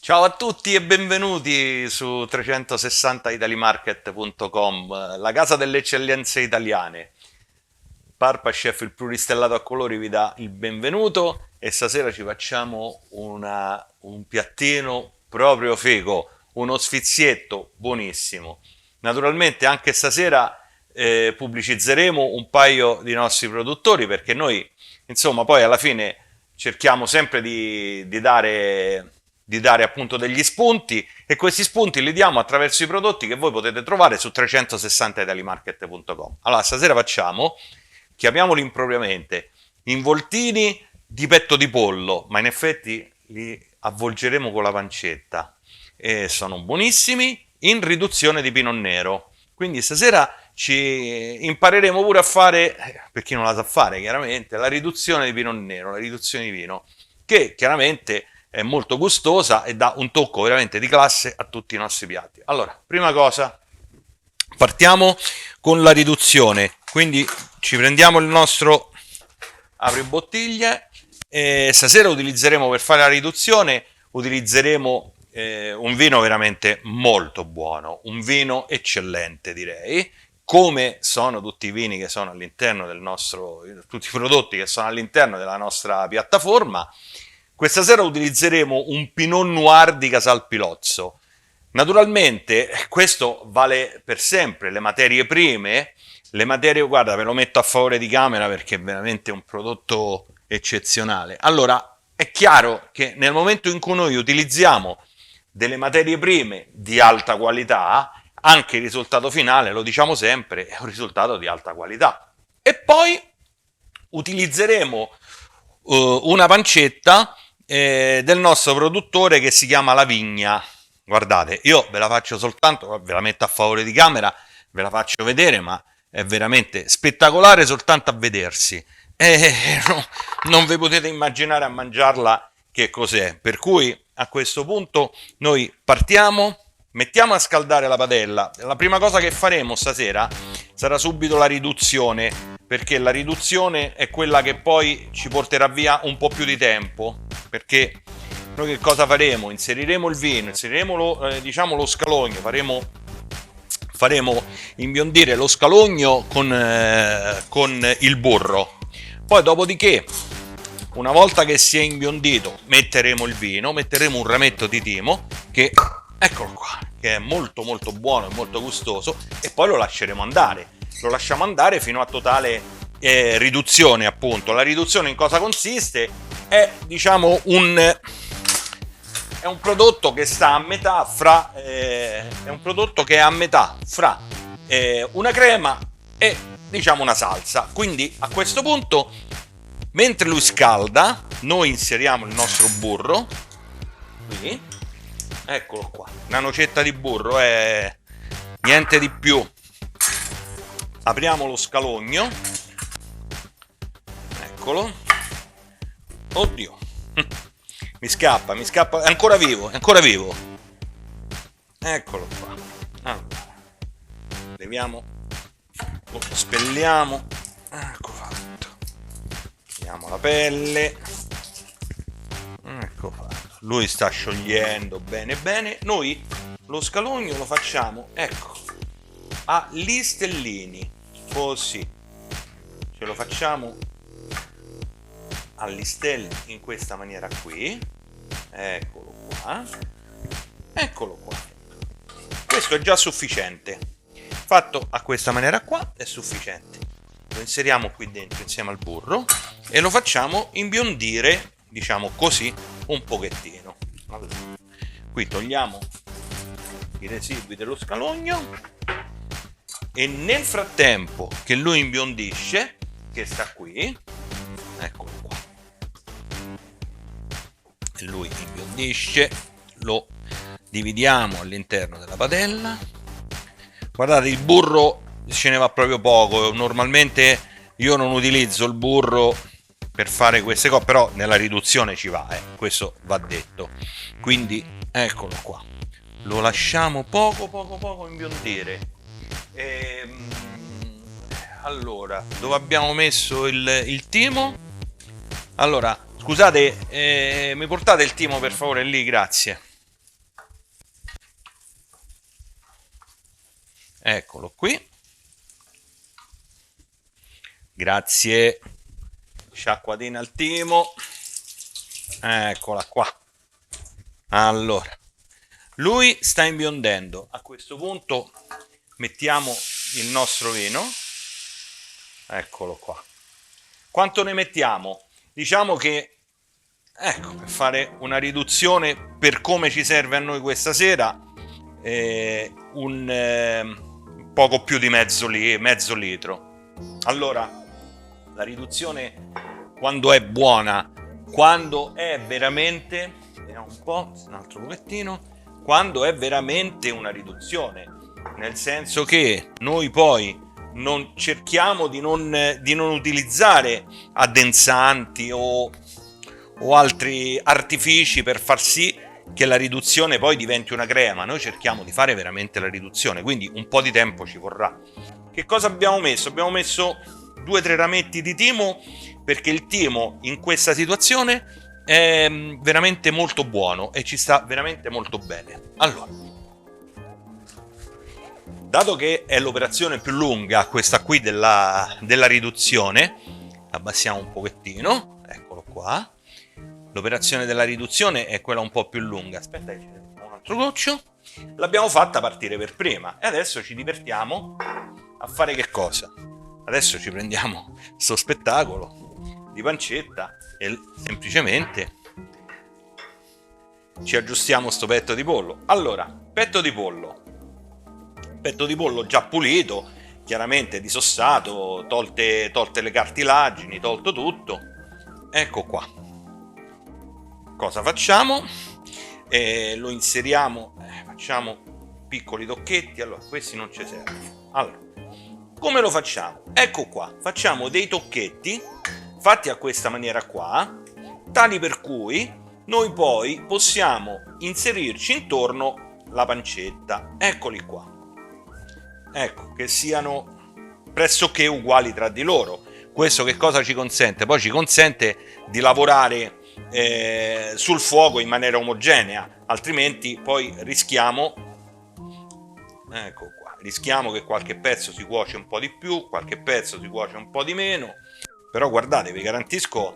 Ciao a tutti e benvenuti su 360italimarket.com, la casa delle eccellenze italiane. Parpa Chef, il pluristellato a colori, vi dà il benvenuto e stasera ci facciamo un piattino proprio figo, uno sfizietto buonissimo. Naturalmente anche stasera pubblicizzeremo un paio di nostri produttori perché noi, insomma, poi alla fine cerchiamo sempre di dare appunto degli spunti e questi spunti li diamo attraverso i prodotti che voi potete trovare su 360italimarket.com. Allora, stasera chiamiamoli impropriamente, involtini di petto di pollo, ma in effetti li avvolgeremo con la pancetta e sono buonissimi in riduzione di pinot nero. Quindi stasera ci impareremo pure a fare, per chi non la sa fare chiaramente, la riduzione di pinot nero, la riduzione di vino, che chiaramente è molto gustosa e dà un tocco veramente di classe a tutti i nostri piatti. Allora, prima cosa, partiamo con la riduzione, quindi ci prendiamo il nostro apribottiglie e stasera utilizzeremo per fare la riduzione, utilizzeremo un vino veramente molto buono, un vino eccellente direi, come sono tutti i vini che sono all'interno del nostro, tutti i prodotti che sono all'interno della nostra piattaforma. Questa sera utilizzeremo un Pinot Noir di Casalpilozzo. Naturalmente questo vale per sempre, le materie, guarda, ve lo metto a favore di camera perché è veramente un prodotto eccezionale. Allora, è chiaro che nel momento in cui noi utilizziamo delle materie prime di alta qualità, anche il risultato finale, lo diciamo sempre, è un risultato di alta qualità. E poi utilizzeremo una pancetta del nostro produttore che si chiama La Vigna. Guardate, io ve la faccio soltanto, ve la metto a favore di camera, ve la faccio vedere, ma è veramente spettacolare soltanto a vedersi. Non vi potete immaginare a mangiarla che cos'è. Per cui a questo punto noi partiamo, mettiamo a scaldare la padella. La prima cosa che faremo stasera sarà subito la riduzione, perché la riduzione è quella che poi ci porterà via un po' più di tempo, perché noi che cosa faremo? Inseriremo il vino, inseriremo lo scalogno, faremo imbiondire lo scalogno con il burro. Poi dopodiché, una volta che si è imbiondito, metteremo il vino, metteremo un rametto di timo che, eccolo qua, che è molto molto buono e molto gustoso, e poi lo lasceremo andare. Lo lasciamo andare fino a totale riduzione, appunto. La riduzione in cosa consiste? È, diciamo, è un prodotto che sta a metà fra è un prodotto che è a metà fra una crema e, diciamo, una salsa. Quindi a questo punto, mentre lui scalda, noi inseriamo il nostro burro qui, eccolo qua, una nocetta di burro, è niente di più. Apriamo lo scalogno, eccolo. Oddio, mi scappa, è ancora vivo, è ancora vivo. Eccolo qua. Allora, leviamo, lo spelliamo, ecco fatto. Togliamo la pelle, ecco fatto. Lui sta sciogliendo bene bene. Noi lo scalogno lo facciamo, ecco, a listellini, così. Ce lo facciamo a listelli in questa maniera qui, eccolo qua, eccolo qua. Questo è già sufficiente, fatto a questa maniera qua è sufficiente. Lo inseriamo qui dentro insieme al burro e lo facciamo imbiondire, diciamo così, un pochettino. Allora, qui togliamo i residui dello scalogno e nel frattempo che lui imbiondisce, che sta qui, eccolo qua, e lui imbiondisce, lo dividiamo all'interno della padella. Guardate, il burro ce ne va proprio poco. Normalmente io non utilizzo il burro per fare queste cose, però nella riduzione ci va, questo va detto. Quindi eccolo qua, lo lasciamo poco imbiondire. Allora, dove abbiamo messo il timo? Allora, scusate, mi portate il timo per favore lì, grazie. Eccolo qui. Grazie. Sciacquatina al timo. Eccola qua. Allora, lui sta imbiondendo. A questo punto mettiamo il nostro vino. Eccolo qua. Quanto ne mettiamo? Diciamo che, ecco, per fare una riduzione per come ci serve a noi questa sera, poco più di mezzo litro. Allora, la riduzione, quando è buona, quando è veramente, vediamo un po', un altro pochettino, quando è veramente una riduzione, nel senso che noi poi non cerchiamo di non utilizzare addensanti o altri artifici per far sì che la riduzione poi diventi una crema. Noi cerchiamo di fare veramente la riduzione, quindi un po' di tempo ci vorrà. Che cosa abbiamo messo? Abbiamo messo 2-3 rametti di timo, perché il timo in questa situazione è veramente molto buono e ci sta veramente molto bene. Allora, dato che è l'operazione più lunga questa qui della riduzione, abbassiamo un pochettino, eccolo qua. L'operazione della riduzione è quella un po' più lunga. Aspetta, un altro goccio. L'abbiamo fatta partire per prima e adesso ci divertiamo a fare che cosa? Adesso ci prendiamo sto spettacolo di pancetta e semplicemente ci aggiustiamo sto petto di pollo. Allora, petto di pollo già pulito, chiaramente disossato, tolte le cartilagini, tolto tutto. Ecco qua. Cosa facciamo? Lo inseriamo, facciamo piccoli tocchetti. Allora, questi non ci servono. Allora, come lo facciamo? Ecco qua, facciamo dei tocchetti fatti a questa maniera qua, tali per cui noi poi possiamo inserirci intorno la pancetta. Eccoli qua. Ecco, che siano pressoché uguali tra di loro. Questo che cosa ci consente? Poi ci consente di lavorare sul fuoco in maniera omogenea, altrimenti poi rischiamo, ecco qua, rischiamo che qualche pezzo si cuoce un po' di più, qualche pezzo si cuoce un po' di meno. Però guardate, vi garantisco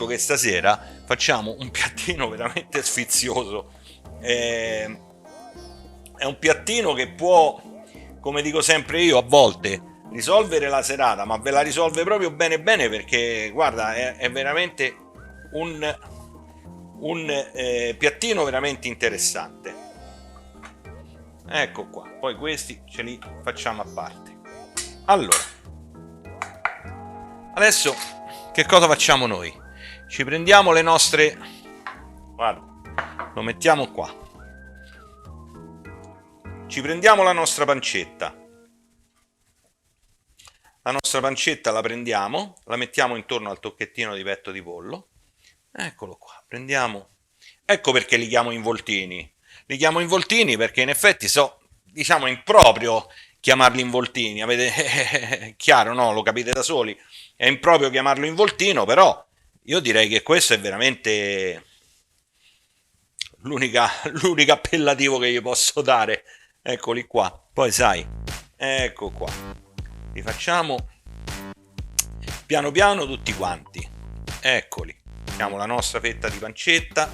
che stasera facciamo un piattino veramente sfizioso. È un piattino che può, come dico sempre io, a volte risolvere la serata, ma ve la risolve proprio bene bene, perché guarda, è veramente un piattino veramente interessante. Ecco qua, poi questi ce li facciamo a parte. Allora, adesso che cosa facciamo noi? Ci prendiamo le nostre, guarda, lo mettiamo qua. Ci prendiamo la nostra pancetta. La nostra pancetta la prendiamo, la mettiamo intorno al tocchettino di petto di pollo. Eccolo qua, prendiamo. Ecco perché li chiamo involtini. Li chiamo involtini perché in effetti diciamo, improprio chiamarli involtini. Avete chiaro, no? Lo capite da soli. È improprio chiamarlo involtino, però io direi che questo è veramente l'unico appellativo che gli posso dare. Eccoli qua. Poi sai, ecco qua. Li facciamo piano piano tutti quanti. Eccoli. Mettiamo la nostra fetta di pancetta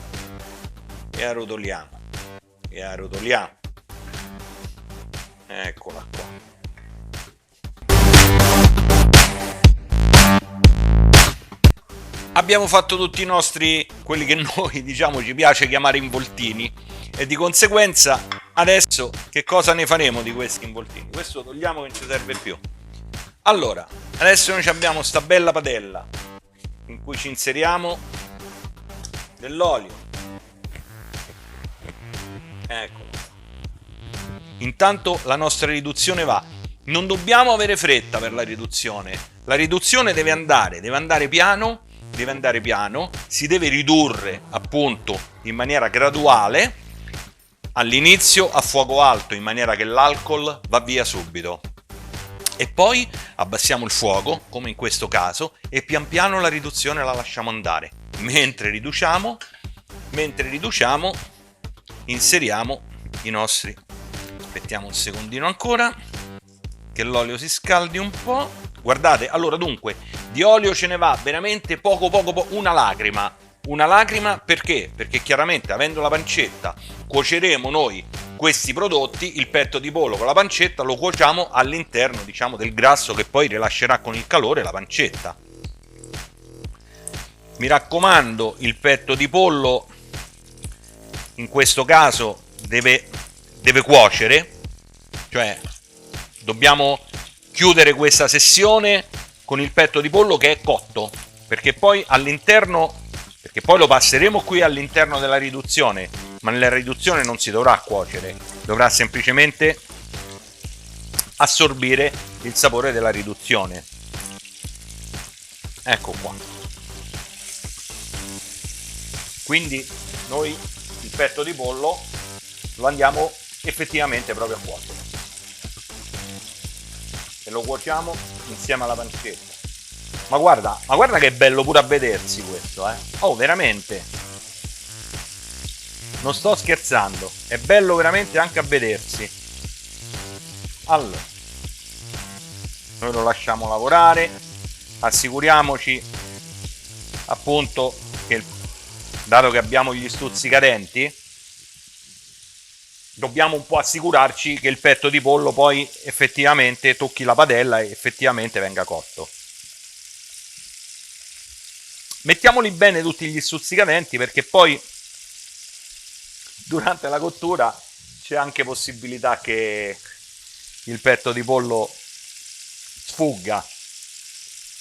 e arrotoliamo. Eccola qua. Abbiamo fatto tutti i nostri, quelli che noi diciamo ci piace chiamare involtini, e di conseguenza adesso che cosa ne faremo di questi involtini? Questo togliamo che non ci serve più. Allora, adesso noi abbiamo sta bella padella in cui ci inseriamo dell'olio. Ecco. Intanto la nostra riduzione va. Non dobbiamo avere fretta per la riduzione. La riduzione deve andare piano, si deve ridurre appunto in maniera graduale, all'inizio a fuoco alto, in maniera che l'alcol va via subito. E poi abbassiamo il fuoco, come in questo caso, e pian piano la riduzione la lasciamo andare. Mentre riduciamo, inseriamo i nostri aspettiamo un secondino ancora che l'olio si scaldi un po'. Guardate, allora dunque di olio ce ne va veramente poco, una lacrima. Perché? Perché chiaramente, avendo la pancetta, cuoceremo noi questi prodotti, il petto di pollo con la pancetta lo cuociamo all'interno, diciamo, del grasso che poi rilascerà con il calore la pancetta. Mi raccomando, il petto di pollo in questo caso deve cuocere, cioè dobbiamo chiudere questa sessione con il petto di pollo che è cotto, perché poi all'interno, perché poi lo passeremo qui all'interno della riduzione, ma nella riduzione non si dovrà cuocere, dovrà semplicemente assorbire il sapore della riduzione. Ecco qua. Quindi noi il petto di pollo lo andiamo effettivamente proprio a cuocere e lo cuociamo insieme alla pancetta. Ma guarda che è bello pure a vedersi questo, eh? Oh, veramente, non sto scherzando, è bello veramente anche a vedersi. Allora, noi lo lasciamo lavorare, assicuriamoci appunto che, dato che abbiamo gli stuzzicadenti, dobbiamo un po' assicurarci che il petto di pollo poi effettivamente tocchi la padella e effettivamente venga cotto. Mettiamoli bene tutti gli stuzzicadenti, perché poi durante la cottura c'è anche possibilità che il petto di pollo sfugga,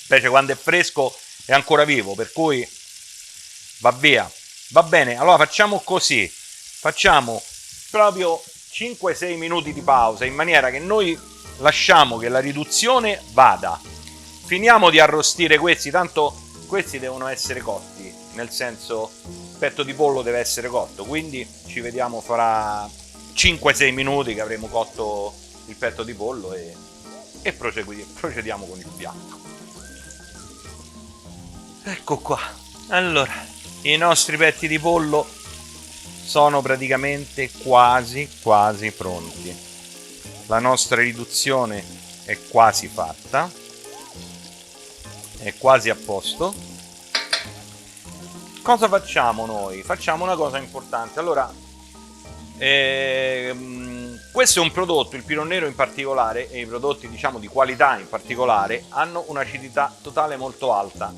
specie quando è fresco è ancora vivo, per cui va via. Va bene, allora facciamo così, facciamo proprio 5-6 minuti di pausa, in maniera che noi lasciamo che la riduzione vada, finiamo di arrostire questi, tanto questi devono essere cotti, nel senso il petto di pollo deve essere cotto, quindi ci vediamo fra 5-6 minuti che avremo cotto il petto di pollo e procediamo con il piatto. Ecco qua, allora i nostri petti di pollo sono praticamente quasi pronti, la nostra riduzione è quasi fatta, è quasi a posto. Cosa facciamo noi? Facciamo una cosa importante. Allora, questo è un prodotto, il Pinot Nero in particolare, e i prodotti diciamo di qualità in particolare, hanno un'acidità totale molto alta,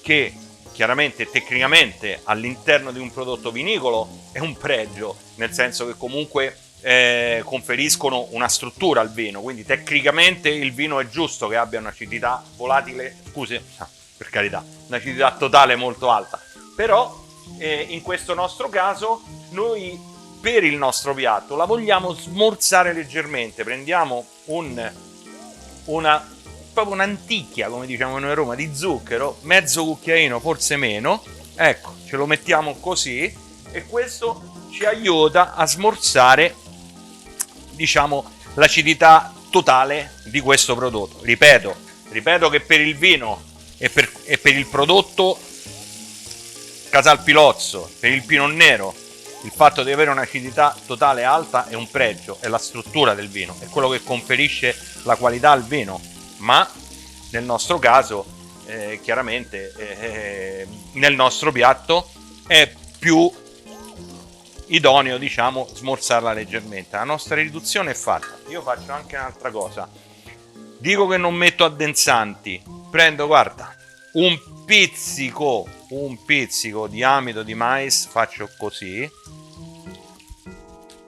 che chiaramente tecnicamente all'interno di un prodotto vinicolo è un pregio, nel senso che comunque conferiscono una struttura al vino, quindi tecnicamente il vino è giusto che abbia un'acidità volatile, per carità, un'acidità totale molto alta, però in questo nostro caso noi per il nostro piatto la vogliamo smorzare leggermente, prendiamo proprio un'anticchia, come diciamo noi a Roma, di zucchero, mezzo cucchiaino, forse meno, ecco, ce lo mettiamo così e questo ci aiuta a smorzare, diciamo, l'acidità totale di questo prodotto. Ripeto che per il vino e per il prodotto Casalpilozzo, per il Pinot Nero, il fatto di avere un'acidità totale alta è un pregio, è la struttura del vino, è quello che conferisce la qualità al vino, ma nel nostro caso chiaramente nel nostro piatto è più idoneo, diciamo, smorzarla leggermente. La nostra riduzione è fatta. Io faccio anche un'altra cosa, dico che non metto addensanti, prendo, guarda, un pizzico di amido di mais, faccio così,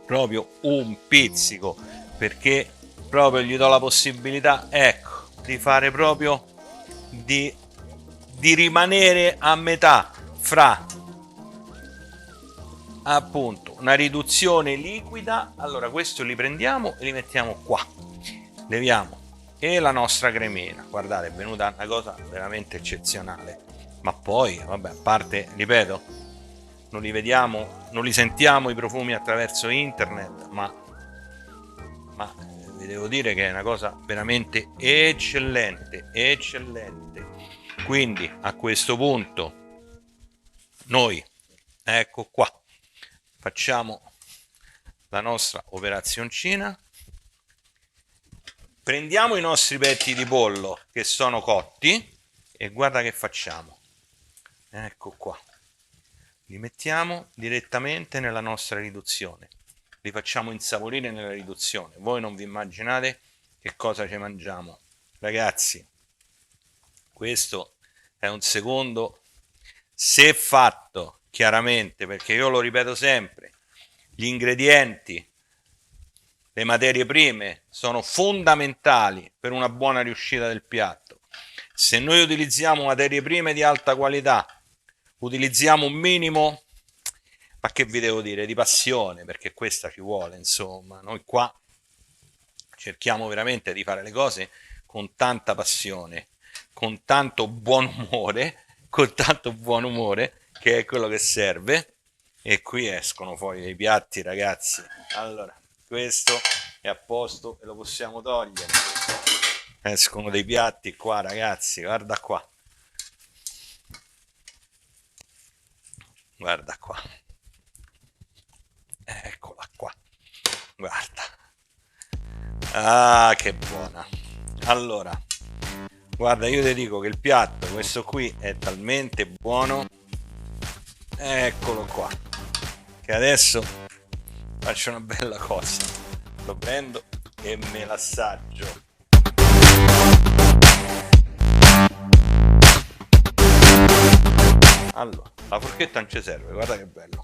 proprio un pizzico, perché proprio gli do la possibilità, ecco, di fare proprio di rimanere a metà fra appunto una riduzione liquida. Allora questo li prendiamo e li mettiamo qua, leviamo, e la nostra cremina, guardate, è venuta una cosa veramente eccezionale. Ma poi vabbè, a parte, ripeto, non li vediamo, non li sentiamo i profumi attraverso internet, ma vi devo dire che è una cosa veramente eccellente. Quindi a questo punto noi, ecco qua, facciamo la nostra operazioncina, prendiamo i nostri petti di pollo che sono cotti e guarda che facciamo. Ecco qua. Li mettiamo direttamente nella nostra riduzione. Li facciamo insaporire nella riduzione. Voi non vi immaginate che cosa ci mangiamo. Ragazzi, questo è un secondo, se fatto chiaramente, perché io lo ripeto sempre, gli ingredienti, le materie prime sono fondamentali per una buona riuscita del piatto. Se noi utilizziamo materie prime di alta qualità, utilizziamo un minimo, ma che vi devo dire, di passione, perché questa ci vuole, insomma. Noi qua cerchiamo veramente di fare le cose con tanta passione, con tanto buon umore, che è quello che serve. E qui escono fuori dei piatti, ragazzi. Allora, questo è a posto e lo possiamo togliere. Escono dei piatti qua, ragazzi, guarda qua. Guarda qua. Eccola qua. Guarda. Ah, che buona. Allora, guarda, io ti dico che il piatto, questo qui, è talmente buono. Eccolo qua. Che adesso faccio una bella cosa. Lo prendo e me l'assaggio. Allora, la forchetta non ci serve, guarda che bello.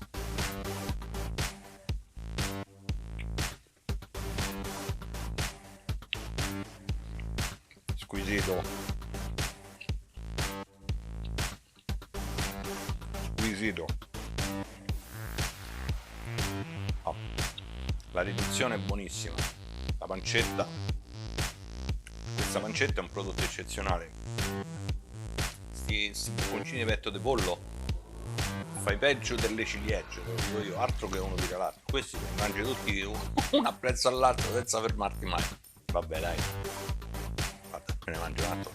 Squisito. Squisito. Oh, la riduzione è buonissima. La pancetta. Questa pancetta è un prodotto eccezionale. Sti bocconcini di petto di pollo fai peggio delle ciliegie, te lo dico io, altro che uno tira l'altro. Questi li mangi tutti uno appresso all'altro senza fermarti mai. Vabbè, dai, guarda, me ne mangio un altro.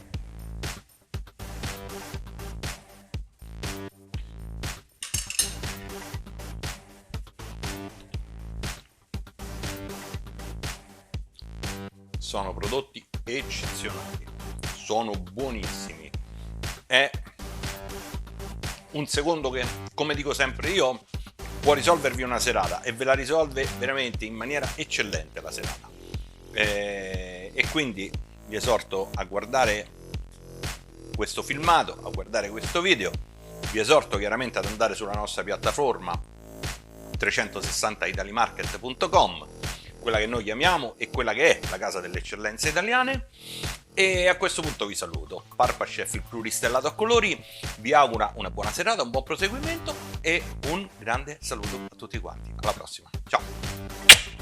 Sono prodotti eccezionali, sono buonissimi. È un secondo che, come dico sempre io, può risolvervi una serata e ve la risolve veramente in maniera eccellente la serata. E quindi vi esorto a guardare questo filmato, a guardare questo video. Vi esorto chiaramente ad andare sulla nostra piattaforma 360italimarket.com, quella che noi chiamiamo e quella che è la casa delle eccellenze italiane. E a questo punto vi saluto. Parpa Chef, il pluristellato a colori, vi augura una buona serata, un buon proseguimento e un grande saluto a tutti quanti. Alla prossima, ciao!